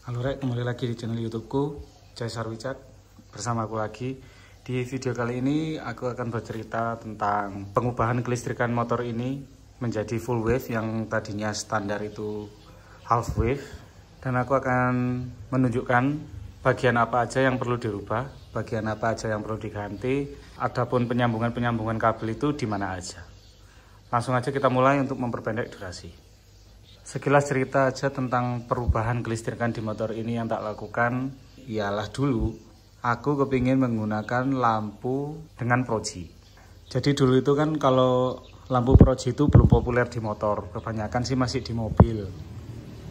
Halo Rek, kembali lagi di channel YouTubeku, Caesar Wicak. Bersama aku lagi. Di video kali ini aku akan bercerita tentang pengubahan kelistrikan motor ini menjadi full wave yang tadinya standar itu half wave. Dan aku akan menunjukkan bagian apa aja yang perlu dirubah, bagian apa aja yang perlu diganti, adapun penyambungan kabel itu di mana aja. Langsung aja kita mulai untuk memperpendek durasi. Sekilas cerita aja tentang perubahan kelistrikan di motor ini yang tak lakukan. Ialah dulu aku kepingin menggunakan lampu dengan proji. Jadi dulu itu kan kalau lampu proji itu belum populer di motor, kebanyakan sih masih di mobil.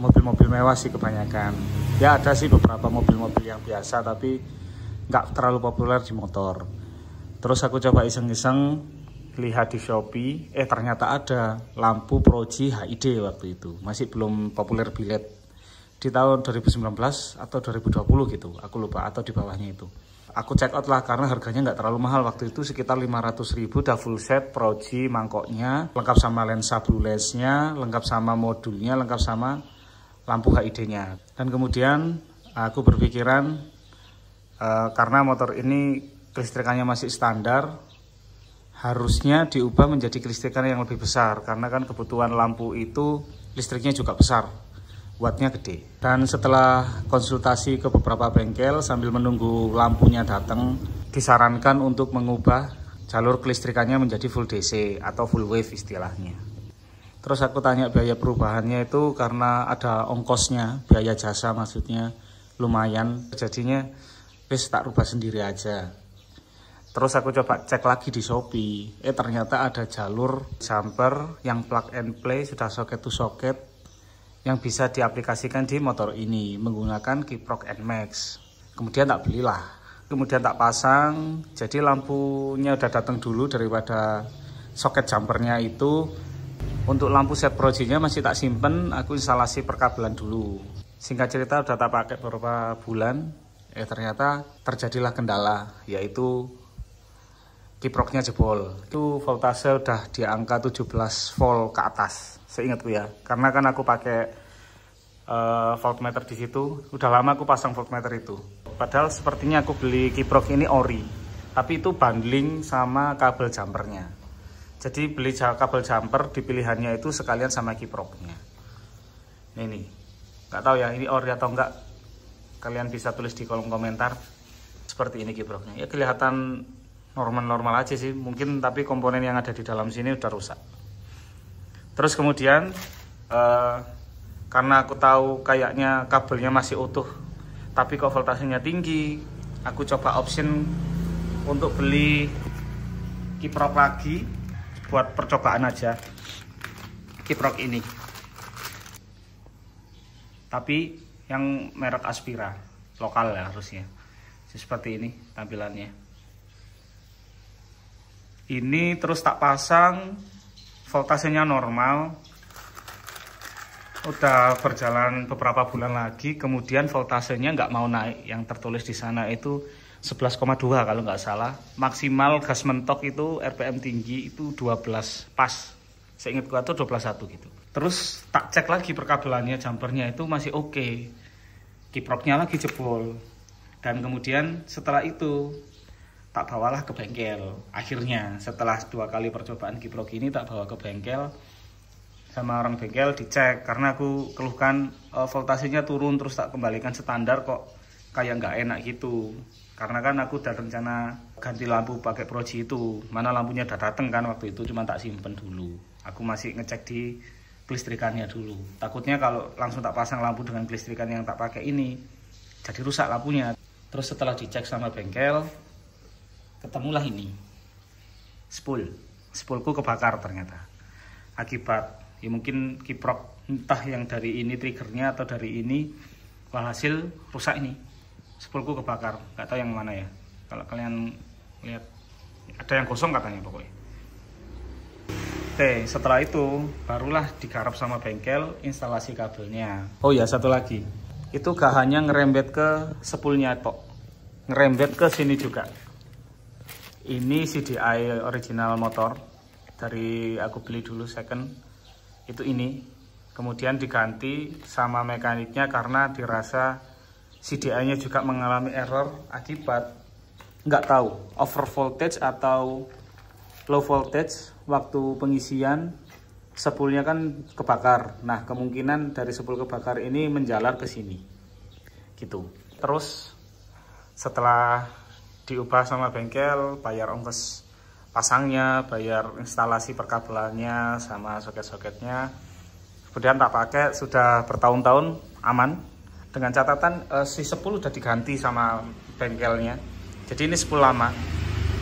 Mobil-mobil mewah sih kebanyakan. Ya ada sih beberapa mobil-mobil yang biasa tapi nggak terlalu populer di motor. Terus aku coba iseng-iseng lihat di Shopee, ternyata ada lampu proji HID waktu itu. Masih belum populer bilet. Di tahun 2019 atau 2020 gitu, aku lupa, atau di bawahnya itu. Aku check out lah karena harganya nggak terlalu mahal waktu itu, sekitar 500.000 udah full set proji mangkoknya, lengkap sama lensa blue lens-nya, lengkap sama modulnya, lengkap sama lampu HID-nya. Dan kemudian aku berpikiran karena motor ini kelistrikannya masih standar, harusnya diubah menjadi kelistrikan yang lebih besar karena kan kebutuhan lampu itu listriknya juga besar, wattnya gede. Dan setelah konsultasi ke beberapa bengkel sambil menunggu lampunya datang, disarankan untuk mengubah jalur kelistrikannya menjadi full DC atau full wave istilahnya. Terus aku tanya biaya perubahannya itu karena ada ongkosnya, biaya jasa maksudnya lumayan, jadinya wis tak rubah sendiri aja. Terus aku coba cek lagi di Shopee, ternyata ada jalur jumper yang plug and play, sudah socket to socket, yang bisa diaplikasikan di motor ini menggunakan kiprok NMAX. Kemudian tak belilah, kemudian tak pasang, jadi lampunya udah datang dulu daripada soket jumpernya itu. Untuk lampu set projinya masih tak simpen, aku instalasi perkabelan dulu. Singkat cerita udah tak pakai beberapa bulan, ternyata terjadilah kendala, yaitu kiproknya jebol. Itu voltase udah di angka 17 volt ke atas, seingatku ya. Karena kan aku pakai voltmeter di situ. Udah lama aku pasang voltmeter itu. Padahal sepertinya aku beli kiprok ini ori, tapi itu bundling sama kabel jumpernya. Jadi beli kabel jumper di pilihannya itu sekalian sama kiproknya. Ini nggak tahu ya ini ori atau enggak. Kalian bisa tulis di kolom komentar. Seperti ini kiproknya. Ya kelihatan normal-normal aja sih mungkin, tapi komponen yang ada di dalam sini udah rusak. Terus kemudian karena aku tahu kayaknya kabelnya masih utuh tapi kok voltasenya tinggi, aku coba option untuk beli kiprok lagi buat percobaan aja, kiprok ini tapi yang merek Aspira lokal ya harusnya. Seperti ini tampilannya. Ini terus tak pasang, voltasenya normal. Udah berjalan beberapa bulan lagi, kemudian voltasenya nggak mau naik. Yang tertulis di sana itu 11,2 kalau nggak salah. Maksimal gas mentok itu RPM tinggi itu 12 pas. Seingat gua tuh 12,1 gitu. Terus tak cek lagi perkabelannya, jumpernya itu masih oke. Kiproknya lagi jebol. Dan kemudian setelah itu tak bawalah ke bengkel. Akhirnya setelah 2 kali percobaan kiprok ini tak bawa ke bengkel, sama orang bengkel dicek karena aku keluhkan voltasenya turun, terus tak kembalikan standar kok kayak nggak enak gitu. Karena kan aku udah rencana ganti lampu pakai proji itu, mana lampunya udah dateng kan waktu itu, cuma tak simpen dulu. Aku masih ngecek di kelistrikannya dulu, takutnya kalau langsung tak pasang lampu dengan kelistrikan yang tak pakai ini jadi rusak lampunya. Terus setelah dicek sama bengkel, ketemulah ini spoolku kebakar ternyata akibat ya mungkin kiprok, entah yang dari ini triggernya atau dari ini, walhasil rusak ini spoolku kebakar. Nggak tahu yang mana ya, kalau kalian lihat ada yang kosong katanya pokoknya. Oke, setelah itu barulah digarap sama bengkel instalasi kabelnya. Oh ya, satu lagi, itu gak hanya ngerembet ke spoolnya tok, ngerembet ke sini juga. Ini CDI original motor dari aku beli dulu second. Itu ini kemudian diganti sama mekaniknya karena dirasa CDI-nya juga mengalami error akibat nggak tahu over voltage atau low voltage waktu pengisian spoolnya kan kebakar. Nah, kemungkinan dari spool kebakar ini menjalar ke sini gitu. Terus setelah diubah sama bengkel, bayar ongkos pasangnya, bayar instalasi perkabelannya sama soket-soketnya, kemudian tak pakai sudah bertahun-tahun aman, dengan catatan si spool udah diganti sama bengkelnya. Jadi ini spool lama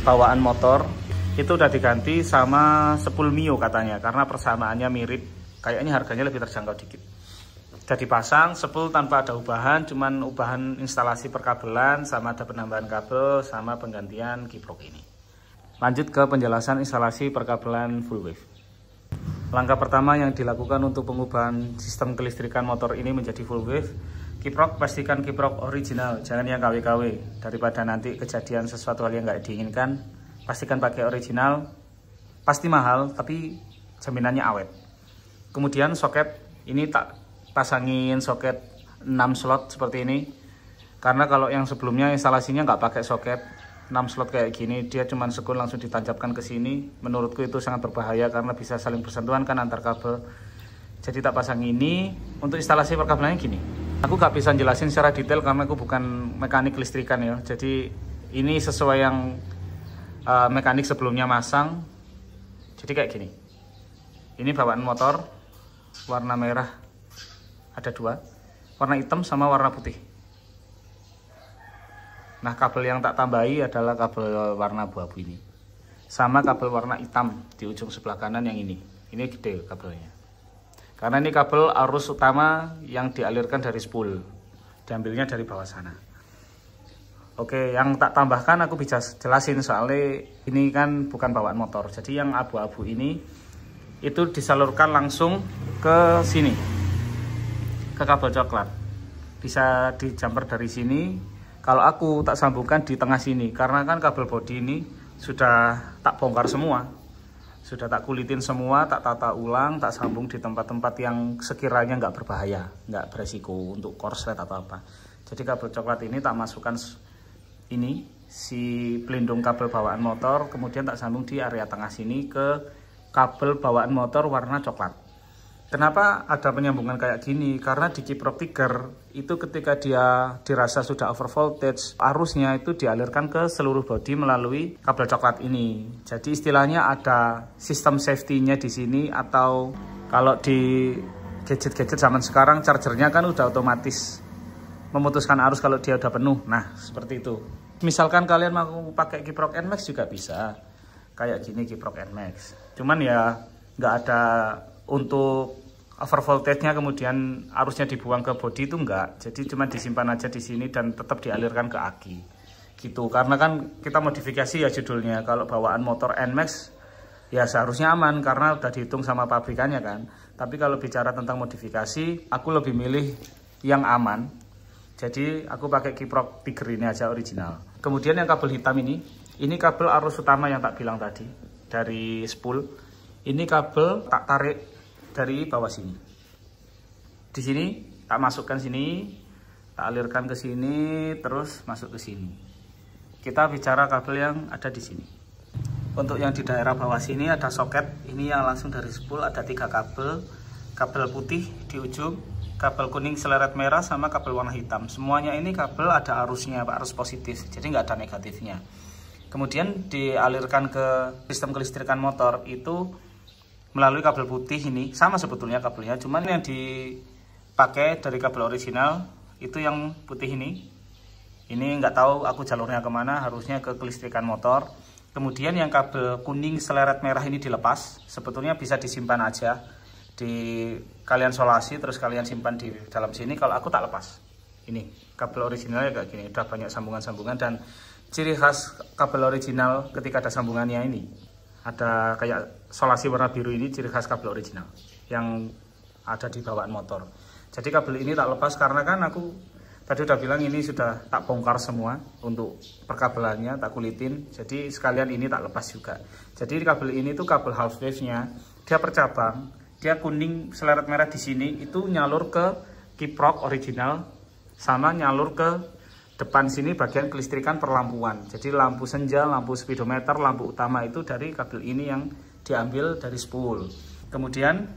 bawaan motor, itu udah diganti sama spool Mio katanya, karena persamaannya mirip, kayaknya harganya lebih terjangkau dikit. Jadi pasang spool tanpa ada ubahan, cuman ubahan instalasi perkabelan sama ada penambahan kabel sama penggantian kiprok ini. Lanjut ke penjelasan instalasi perkabelan full wave. Langkah pertama yang dilakukan untuk pengubahan sistem kelistrikan motor ini menjadi full wave, kiprok pastikan kiprok original, jangan yang KW-KW. Daripada nanti kejadian sesuatu hal yang nggak diinginkan, pastikan pakai original. Pasti mahal, tapi jaminannya awet. Kemudian soket, ini tak pasangin soket 6 slot seperti ini. Karena kalau yang sebelumnya instalasinya nggak pakai soket 6 slot kayak gini, dia cuma sekun langsung ditancapkan ke sini. Menurutku itu sangat berbahaya karena bisa saling bersentuhan kan antar kabel. Jadi tak pasang ini. Untuk instalasi perkabelannya gini, aku gak bisa jelasin secara detail karena aku bukan mekanik listrikan ya. Jadi ini sesuai yang mekanik sebelumnya masang. Jadi kayak gini, ini bawaan motor warna merah, ada 2, warna hitam sama warna putih. Nah, kabel yang tak tambahi adalah kabel warna abu-abu ini. Sama kabel warna hitam di ujung sebelah kanan yang ini. Ini gede kabelnya. Karena ini kabel arus utama yang dialirkan dari spool. Diambilnya dari bawah sana. Oke, yang tak tambahkan aku bisa jelasin soalnya ini kan bukan bawaan motor. Jadi yang abu-abu ini itu disalurkan langsung ke sini. Ke kabel coklat. Bisa dijumper dari sini. Kalau aku tak sambungkan di tengah sini, karena kan kabel bodi ini sudah tak bongkar semua, sudah tak kulitin semua, tak tata ulang, tak sambung di tempat-tempat yang sekiranya nggak berbahaya, nggak beresiko untuk korslet atau apa. Jadi kabel coklat ini tak masukkan ini, si pelindung kabel bawaan motor, kemudian tak sambung di area tengah sini ke kabel bawaan motor warna coklat. Kenapa ada penyambungan kayak gini? Karena di kiprok tiger itu ketika dia dirasa sudah over voltage, arusnya itu dialirkan ke seluruh bodi melalui kabel coklat ini. Jadi istilahnya ada sistem safety-nya di sini, atau kalau di gadget-gadget zaman sekarang chargernya kan udah otomatis memutuskan arus kalau dia udah penuh. Nah, seperti itu. Misalkan kalian mau pakai kiprok NMAX juga bisa. Kayak gini kiprok NMAX. Cuman ya nggak ada untuk over voltage-nya kemudian arusnya dibuang ke bodi, itu enggak. Jadi cuma disimpan aja di sini dan tetap dialirkan ke aki. Gitu. Karena kan kita modifikasi ya judulnya. Kalau bawaan motor NMAX ya seharusnya aman karena udah dihitung sama pabrikannya kan. Tapi kalau bicara tentang modifikasi, aku lebih milih yang aman. Jadi aku pakai kiprok tiger ini aja original. Kemudian yang kabel hitam ini kabel arus utama yang tak bilang tadi dari spool. Ini kabel tak tarik dari bawah sini. Di sini tak masukkan sini, tak alirkan ke sini, terus masuk ke sini. Kita bicara kabel yang ada di sini. Untuk yang di daerah bawah sini ada soket. Ini yang langsung dari spool, ada 3 kabel. Kabel putih di ujung, kabel kuning seleret merah, sama kabel warna hitam. Semuanya ini kabel ada arusnya, arus positif. Jadi nggak ada negatifnya. Kemudian dialirkan ke sistem kelistrikan motor itu melalui kabel putih ini. Sama sebetulnya kabelnya, cuman yang dipakai dari kabel original itu yang putih ini. Ini nggak tahu aku jalurnya kemana, harusnya ke kelistrikan motor. Kemudian yang kabel kuning seleret merah ini dilepas. Sebetulnya bisa disimpan aja di kalian solasi, terus kalian simpan di dalam sini. Kalau aku tak lepas. Ini kabel originalnya kayak gini, udah banyak sambungan-sambungan. Dan ciri khas kabel original ketika ada sambungannya ini, ada kayak solasi warna biru, ini ciri khas kabel original yang ada di bawaan motor. Jadi kabel ini tak lepas karena kan aku tadi udah bilang ini sudah tak bongkar semua untuk perkabelannya, tak kulitin. Jadi sekalian ini tak lepas juga. Jadi kabel ini tuh kabel half wave-nya, dia percabang. dia kuning seleret merah di sini itu nyalur ke kiprok original sama nyalur ke depan sini bagian kelistrikan perlampuan. Jadi lampu senja, lampu speedometer, lampu utama itu dari kabel ini yang diambil dari spool. Kemudian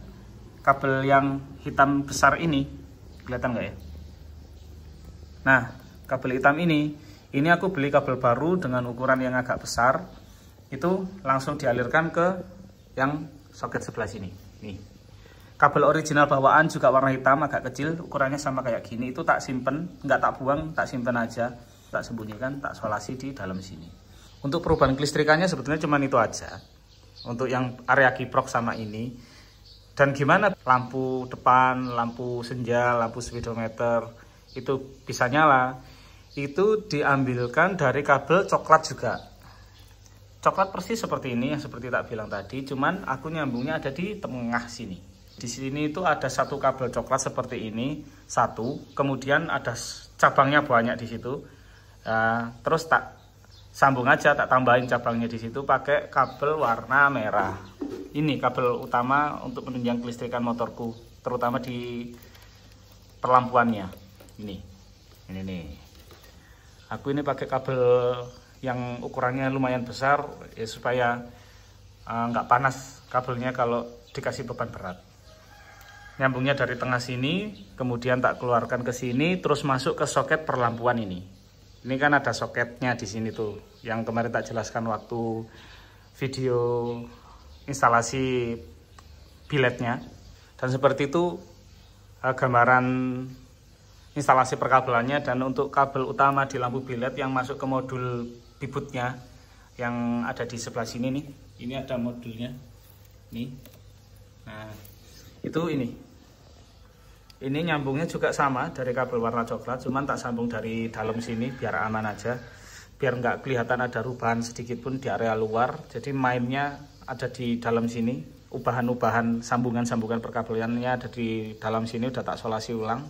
kabel yang hitam besar ini, kelihatan nggak ya? Nah, kabel hitam ini aku beli kabel baru dengan ukuran yang agak besar. Itu langsung dialirkan ke yang soket sebelah sini. Nih. Kabel original bawaan juga warna hitam, agak kecil, ukurannya sama kayak gini. Itu tak simpen, nggak tak buang, tak simpen aja, tak sembunyikan, tak solasi di dalam sini. Untuk perubahan kelistrikannya sebetulnya cuma itu aja. Untuk yang area kiprok sama ini. Dan gimana lampu depan, lampu senja, lampu speedometer itu bisa nyala. Itu diambilkan dari kabel coklat juga. Coklat persis seperti ini, yang seperti tak bilang tadi, cuman aku nyambungnya ada di tengah sini. Di sini itu ada satu kabel coklat seperti ini, satu, kemudian ada cabangnya banyak di situ. Terus tak sambung aja, tak tambahin cabangnya di situ pakai kabel warna merah. Ini kabel utama untuk menunjang kelistrikan motorku, terutama di perlampuannya. Ini nih. Aku ini pakai kabel yang ukurannya lumayan besar ya, supaya nggak panas kabelnya kalau dikasih beban berat. Nyambungnya dari tengah sini, kemudian tak keluarkan ke sini, terus masuk ke soket perlampuan ini. Ini kan ada soketnya di sini tuh, yang kemarin tak jelaskan waktu video instalasi biletnya. Dan seperti itu gambaran instalasi perkabelannya. Dan untuk kabel utama di lampu bilet yang masuk ke modul bibutnya yang ada di sebelah sini nih, ini ada modulnya nih. Nah, itu ini nyambungnya juga sama dari kabel warna coklat, cuman tak sambung dari dalam sini biar aman aja, biar nggak kelihatan ada rubahan sedikit pun di area luar. Jadi mainnya ada di dalam sini, ubahan-ubahan sambungan-sambungan perkabelannya ada di dalam sini, udah tak solasi ulang.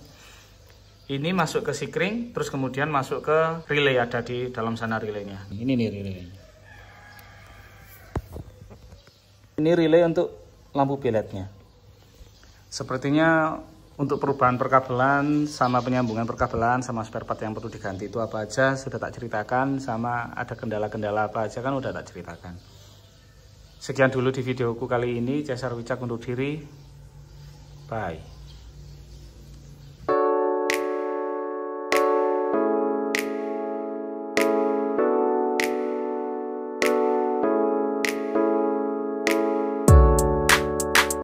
Ini masuk ke sikring, terus kemudian masuk ke relay, ada di dalam sana relaynya. Ini nih relay. Ini relay untuk lampu biletnya. Sepertinya untuk perubahan perkabelan sama penyambungan perkabelan sama spare part yang perlu diganti itu apa aja sudah tak ceritakan, sama ada kendala-kendala apa aja kan udah tak ceritakan. Sekian dulu di videoku kali ini. Cesar Wicak undur diri. Bye.